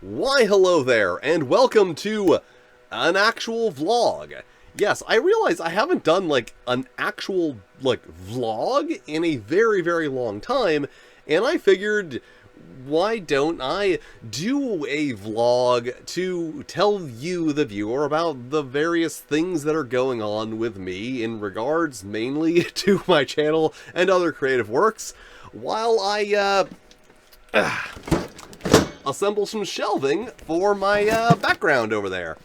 Why hello there, and welcome to an actual vlog. Yes, I realize I haven't done an actual vlog in a very, very long time, and I figured, why don't I do a vlog to tell you, the viewer, about the various things that are going on with me in regards mainly to my channel and other creative works, while I assemble some shelving for my background over there.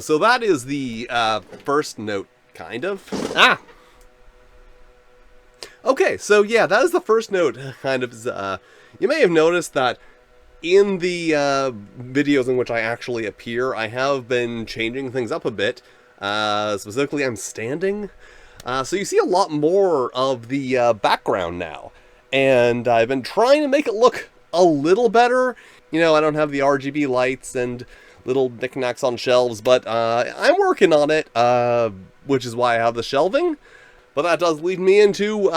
So that is the first note, kind of. Okay, so yeah, that is the first note, kind of. You may have noticed that in the videos in which I actually appear, I have been changing things up a bit. Specifically, I'm standing. So you see a lot more of the background now. And I've been trying to make it look a little better. You know, I don't have the RGB lights and little knickknacks on shelves, but I'm working on it, which is why I have the shelving. But that does lead me into,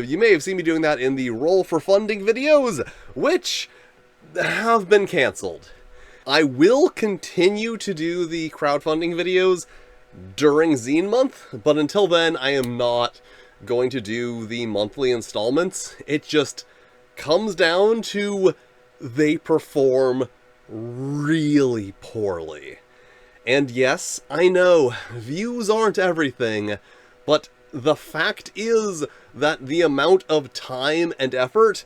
you may have seen me doing that in the Roll for Funding videos, which have been canceled. I will continue to do the crowdfunding videos during Zine Month, but until then, I am not going to do the monthly installments. It just comes down to they perform really poorly. And yes, I know, views aren't everything, but the fact is that the amount of time and effort,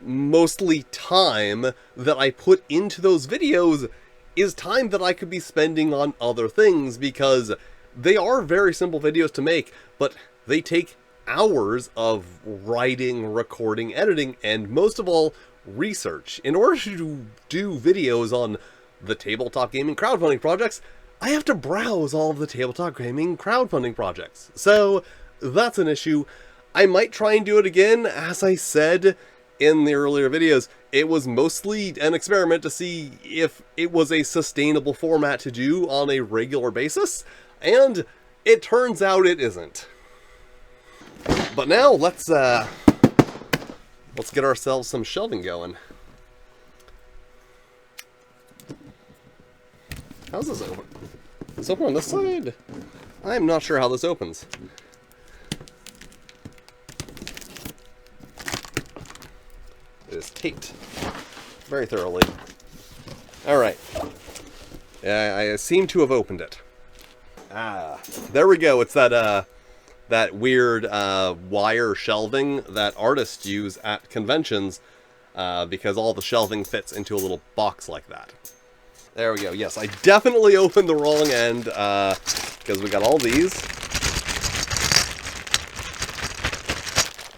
mostly time, that I put into those videos is time that I could be spending on other things, because they are very simple videos to make, but they take hours of writing, recording, editing, and most of all, research. In order to do videos on the tabletop gaming crowdfunding projects, I have to browse all of the tabletop gaming crowdfunding projects. So that's an issue. I might try and do it again. As I said in the earlier videos, it was mostly an experiment to see if it was a sustainable format to do on a regular basis, and it turns out it isn't. But now let's get ourselves some shelving going. How's this open? It's open on this side? I'm not sure how this opens. It is taped very thoroughly. Alright. I seem to have opened it. There we go. It's that weird wire shelving that artists use at conventions, because all the shelving fits into a little box like that. There we go. Yes, I definitely opened the wrong end, because we got all these.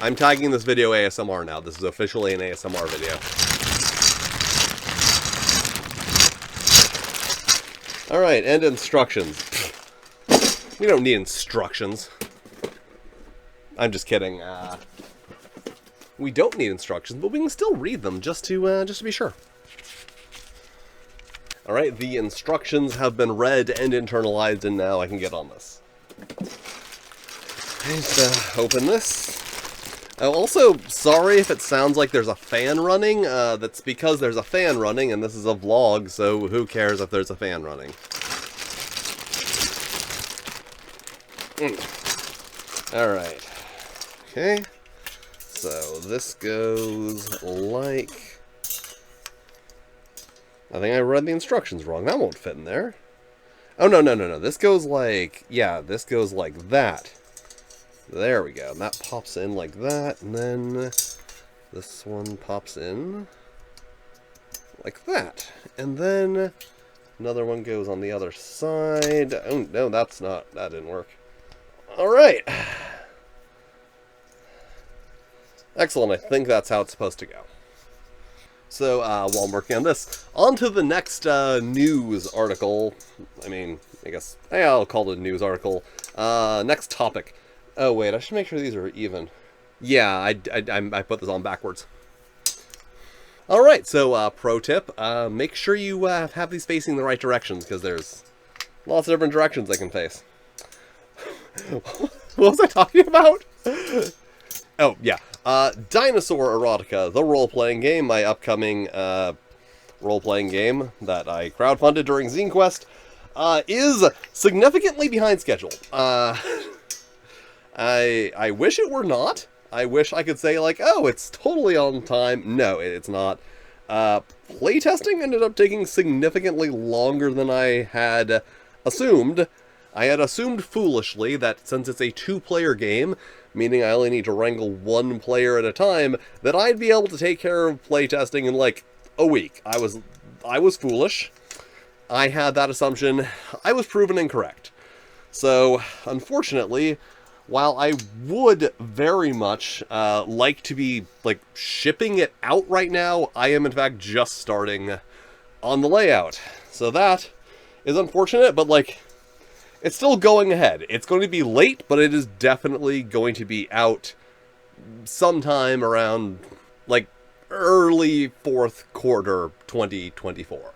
I'm tagging this video ASMR now. This is officially an ASMR video. Alright, and instructions. We don't need instructions. I'm just kidding. We don't need instructions, but we can still read them just to be sure. All right, the instructions have been read and internalized, and now I can get on this. Let's open this. Also, sorry if it sounds like there's a fan running. That's because there's a fan running, and this is a vlog, so who cares if there's a fan running? All right. Okay, so this goes like... I think I read the instructions wrong. That won't fit in there. Oh, no. This goes like... Yeah, this goes like that. There we go. And that pops in like that, and then this one pops in like that. And then another one goes on the other side. Oh, no, that didn't work. All right. Excellent, I think that's how it's supposed to go. So, while I'm working on this, on to the next news article. I mean, I guess, yeah, I'll call it a news article. Next topic. Oh, wait, I should make sure these are even. Yeah, I put this on backwards. Alright, so, pro tip, make sure you have these facing the right directions, because there's lots of different directions they can face. What was I talking about? Oh, yeah. Dinosaur Erotica, the role-playing game, my upcoming role-playing game that I crowdfunded during Zine Quest, is significantly behind schedule. I wish it were not. I wish I could say, like, oh, it's totally on time. No, it's not. Playtesting ended up taking significantly longer than I had assumed. I had assumed foolishly that since it's a two-player game, meaning I only need to wrangle one player at a time, that I'd be able to take care of playtesting in, like, a week. I was foolish. I had that assumption. I was proven incorrect. So, unfortunately, while I would very much like to be, like, shipping it out right now, I am, in fact, just starting on the layout. So that is unfortunate, but, like, it's still going ahead. It's going to be late, but it is definitely going to be out sometime around, like, early fourth quarter 2024.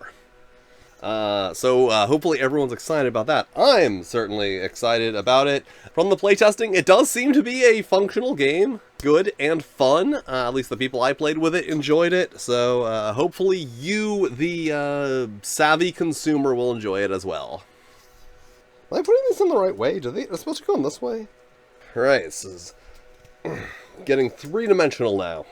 So hopefully everyone's excited about that. I'm certainly excited about it. From the playtesting, it does seem to be a functional game. Good and fun. At least the people I played with it enjoyed it. So hopefully you, the savvy consumer, will enjoy it as well. Am I putting this in the right way? They're supposed to go in this way? Alright, this is getting three-dimensional now.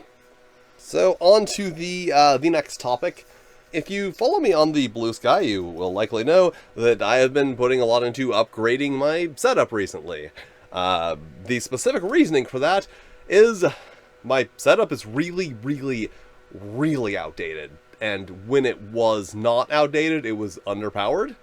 So on to the next topic. If you follow me on the Blue Sky, you will likely know that I have been putting a lot into upgrading my setup recently. The specific reasoning for that is my setup is really, really, really outdated. And when it was not outdated, it was underpowered.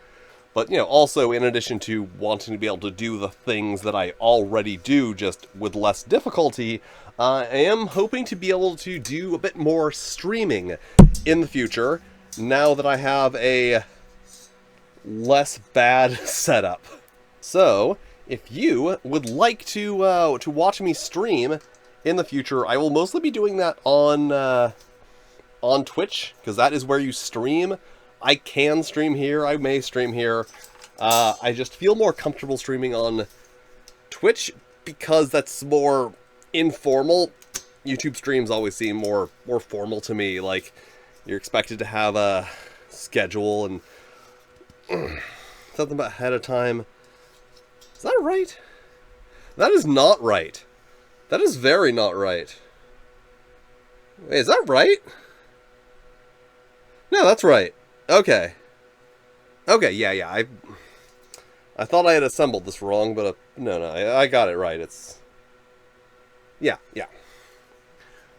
But, you know, also in addition to wanting to be able to do the things that I already do, just with less difficulty, I am hoping to be able to do a bit more streaming in the future, now that I have a less bad setup. So, if you would like to watch me stream in the future, I will mostly be doing that on Twitch, because that is where you stream. I can stream here, I may stream here. I just feel more comfortable streaming on Twitch because that's more informal. YouTube streams always seem more formal to me, like you're expected to have a schedule and something about ahead of time. Is that right? That is not right. That is very not right. Wait, is that right? No, that's right. Okay. Okay, yeah. I thought I had assembled this wrong, but no, I got it right. It's... Yeah.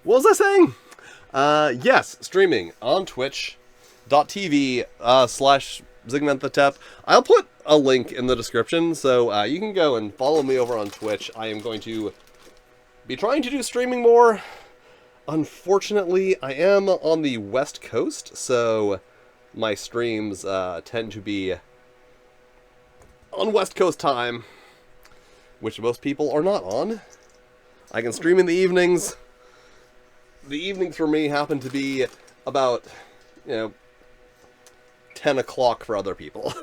What was I saying? Yes, streaming on twitch.tv /ZigmanTheTep. I'll put a link in the description, so you can go and follow me over on Twitch. I am going to be trying to do streaming more. Unfortunately, I am on the West Coast, so my streams tend to be on West Coast time, which most people are not on. I can stream in the evenings. The evenings for me happen to be about, 10 o'clock for other people.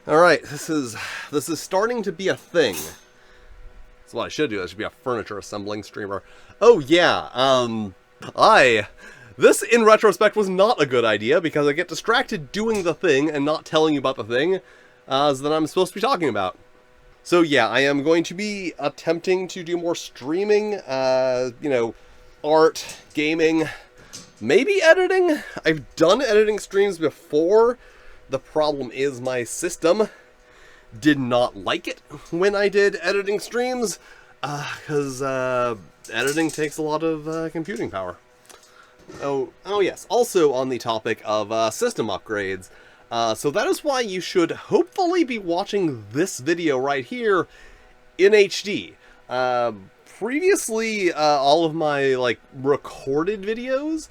Alright, this is starting to be a thing. That's what I should do. I should be a furniture assembling streamer. Oh yeah, this, in retrospect, was not a good idea, because I get distracted doing the thing and not telling you about the thing that I'm supposed to be talking about. So yeah, I am going to be attempting to do more streaming, art, gaming, maybe editing. I've done editing streams before. The problem is my system did not like it when I did editing streams, because editing takes a lot of computing power. Oh yes, also on the topic of system upgrades, so that is why you should hopefully be watching this video right here in HD. Previously, all of my, recorded videos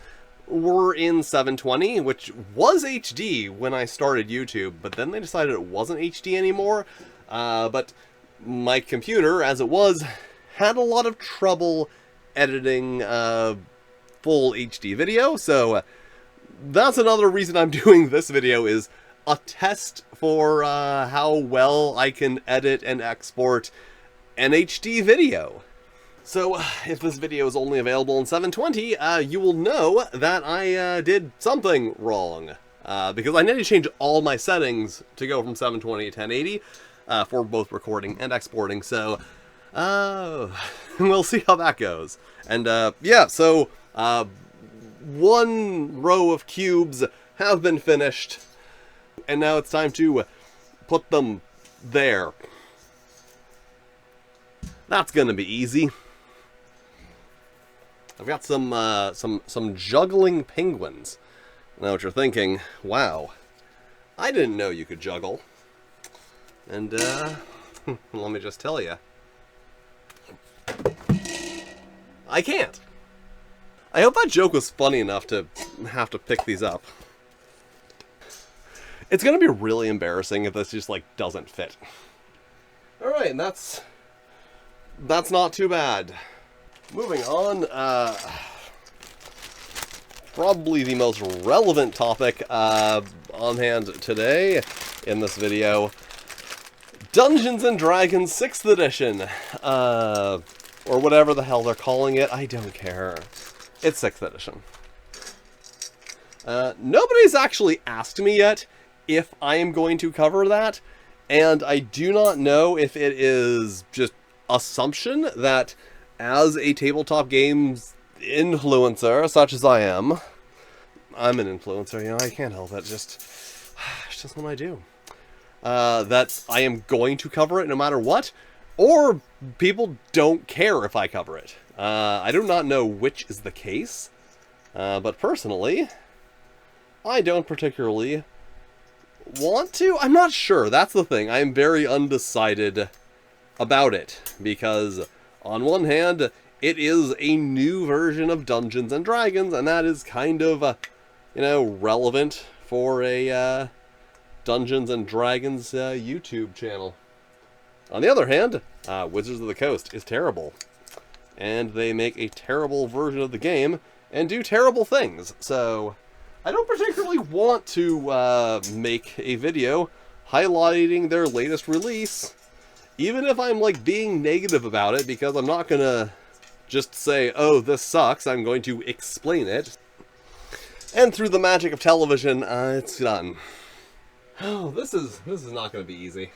were in 720, which was HD when I started YouTube, but then they decided it wasn't HD anymore. But my computer, as it was, had a lot of trouble editing full HD video, so that's another reason I'm doing this video, is a test for how well I can edit and export an HD video. So, if this video is only available in 720, you will know that I did something wrong. Because I need to change all my settings to go from 720 to 1080 for both recording and exporting, so we'll see how that goes. And yeah, so one row of cubes have been finished, and now it's time to put them there. That's gonna be easy. I've got some juggling penguins. I know what you're thinking. Wow, I didn't know you could juggle. And let me just tell you, I can't. I hope that joke was funny enough to have to pick these up. It's gonna be really embarrassing if this just, like, doesn't fit. Alright, and that's not too bad. Moving on, probably the most relevant topic on hand today in this video. Dungeons & Dragons 6th edition. Or whatever the hell they're calling it. I don't care. It's 6th edition. Nobody's actually asked me yet if I am going to cover that, and I do not know if it is just assumption that as a tabletop games influencer, such as I am, I'm an influencer, you know, I can't help it, it's just what I do, that I am going to cover it no matter what, or people don't care if I cover it. I do not know which is the case, but personally, I don't particularly want to. I'm not sure, that's the thing. I'm very undecided about it, because on one hand, it is a new version of Dungeons & Dragons, and that is kind of, you know, relevant for a Dungeons & Dragons YouTube channel. On the other hand, Wizards of the Coast is terrible, and they make a terrible version of the game and do terrible things, so I don't particularly want to make a video highlighting their latest release, even if I'm, like, being negative about it, because I'm not gonna just say, oh, this sucks, I'm going to explain it. And through the magic of television, it's done. Oh, this is not gonna be easy.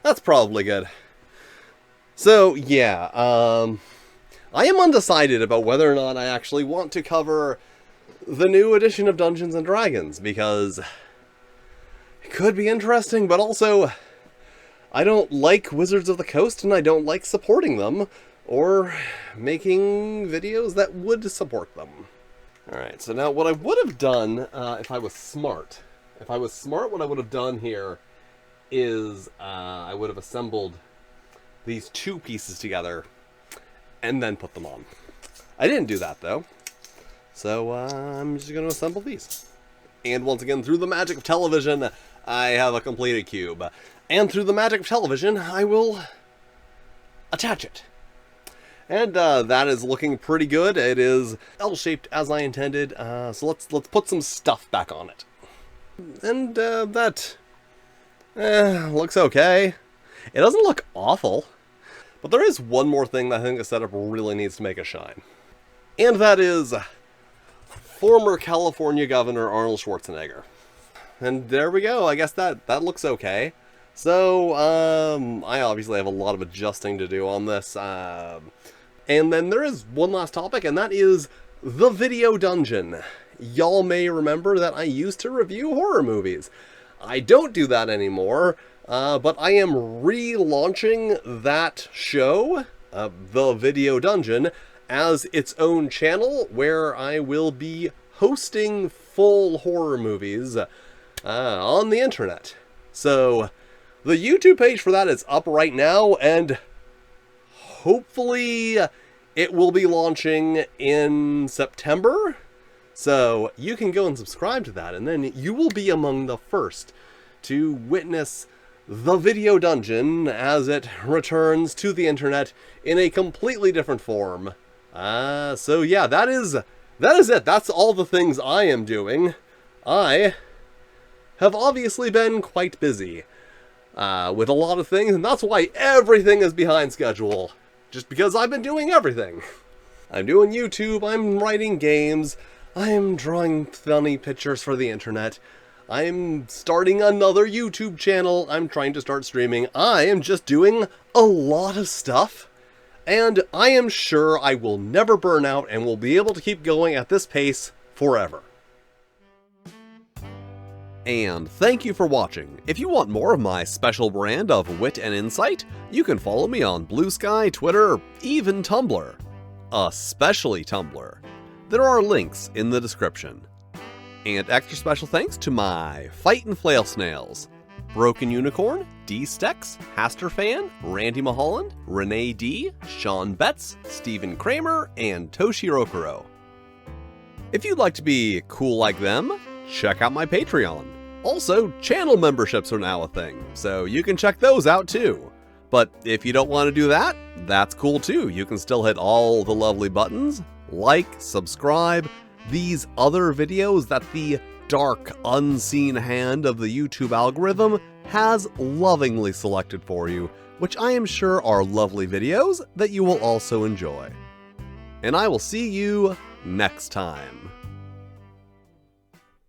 That's probably good. So, yeah, I am undecided about whether or not I actually want to cover the new edition of Dungeons & Dragons, because it could be interesting, but also I don't like Wizards of the Coast, and I don't like supporting them, or making videos that would support them. Alright, so now what I would have done, if I was smart, what I would have done here is, I would have assembled these two pieces together, and then put them on. I didn't do that, though, so I'm just going to assemble these. And once again, through the magic of television, I have a completed cube. And through the magic of television, I will attach it. And that is looking pretty good. It is L-shaped as I intended, so let's put some stuff back on it. And that looks okay. It doesn't look awful, but there is one more thing that I think the setup really needs to make a shine. And that is former California Governor Arnold Schwarzenegger. And there we go, I guess that looks okay. So, I obviously have a lot of adjusting to do on this. And then there is one last topic, and that is the video dungeon. Y'all may remember that I used to review horror movies. I don't do that anymore, but I am relaunching that show, the video dungeon, as its own channel, where I will be hosting full horror movies on the internet. So, the YouTube page for that is up right now, and hopefully it will be launching in September. So you can go and subscribe to that, and then you will be among the first to witness the video dungeon as it returns to the internet in a completely different form. So yeah, that is it. That's all the things I am doing. I have obviously been quite busy with a lot of things, and that's why everything is behind schedule. just because I've been doing everything. I'm doing YouTube, I'm writing games, I'm drawing funny pictures for the internet, I'm starting another YouTube channel, I'm trying to start streaming, I am just doing a lot of stuff, and I am sure I will never burn out and will be able to keep going at this pace forever. And thank you for watching. If you want more of my special brand of wit and insight, you can follow me on Blue Sky, Twitter, even Tumblr. Especially Tumblr. There are links in the description. And extra special thanks to my Fight and Flail Snails, Broken Unicorn, D-Stex, Hasterfan, Randy Mulholland, Renee D, Sean Betts, Stephen Kramer, and Toshi Rokuro. If you'd like to be cool like them, check out my Patreon. Also, channel memberships are now a thing, so you can check those out too. But if you don't want to do that, that's cool too. You can still hit all the lovely buttons, like, subscribe, these other videos that the dark, unseen hand of the YouTube algorithm has lovingly selected for you, which I am sure are lovely videos that you will also enjoy. And I will see you next time.